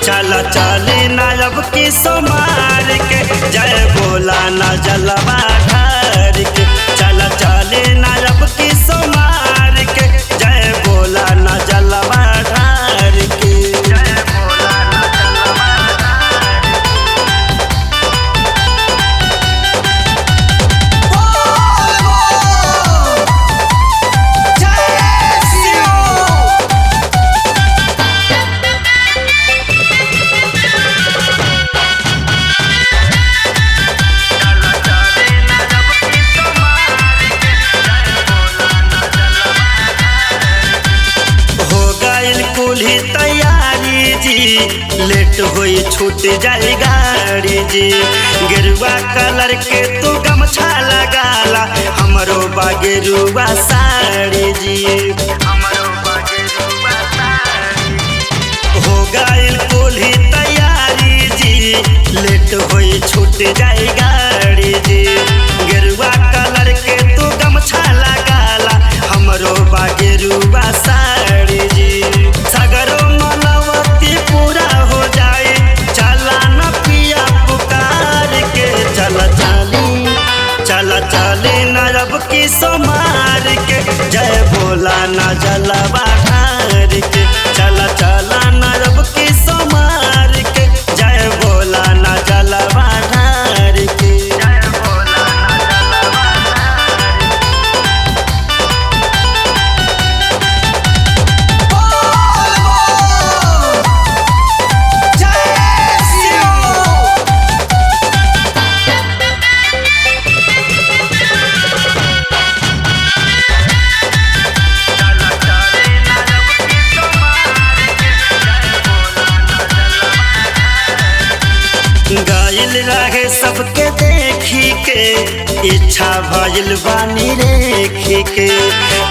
चला चली नायब की सोमार के जय बोला ना जलवा ढार के। चला चली नायब की सोमार के जय बोला ना जलवा ढार के। जय बोला ना जलवा कुल्ही तैयारी जी लेट हुई छूट जाए गाड़ी जी। गेरुआ कलर के तू गमछा लगाला हमरो बागेरुआ साड़ी जी। हो गइल कुल्ही तैयारी जी लेट हुई छूट जाए गाड़ी जी। गेरुआ कलर के तू गमछा लगाला हमरो बागेरुआ साड़ी जी। सगरो मनवती पूरा हो जाए चला न पिया पुकार के। चला चली नायब की सोमार के जय बोला ना जलवा ढार के। चला नायब की सोमार के जय बोला ना जलवा ढार के। जय बोला ना जलवा गाइल रहे सबके देखी के इच्छा भइल बानी रेखी के।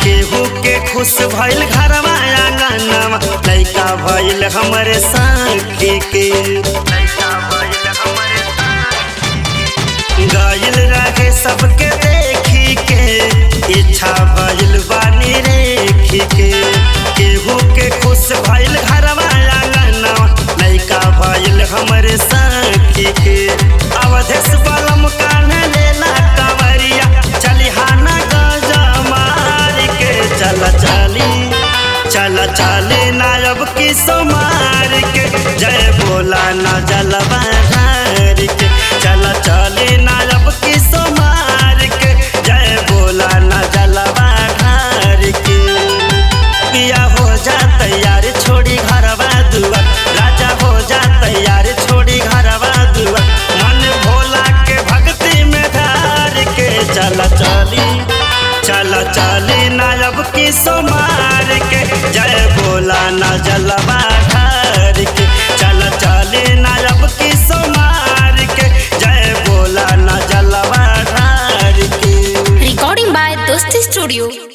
केहू के खुश भइल घरवा आंगनवा लइका भइल हमरे साथी के। गाइल रहे सबके देखी के इच्छा भइल बानी रेखी के। केहू के खुश भइल घरवा आंगनवा लइका भइल हमरे साथी के। अवधेश बलम कान्हे लेला कंवरिया चलिहाना गजा मार के। चला चली नायब की सोमार के जय बोला ना जलवा ढार के। चला चली नायब की सोमार के जय बोला ना जलवा ढार के। पिया हो जा तैयार छोड़ी घरवा दुआ राजा हो जा तैयार छोड़ी घरवा दुआ मन भोला के भक्ति में धार के। चला चली नायब की सोमार के जय बोला ना जलवा ढार के। चला चली नायब की सोमार के जय बोला ना जलवा ढार के। Recording by Dosti Studio.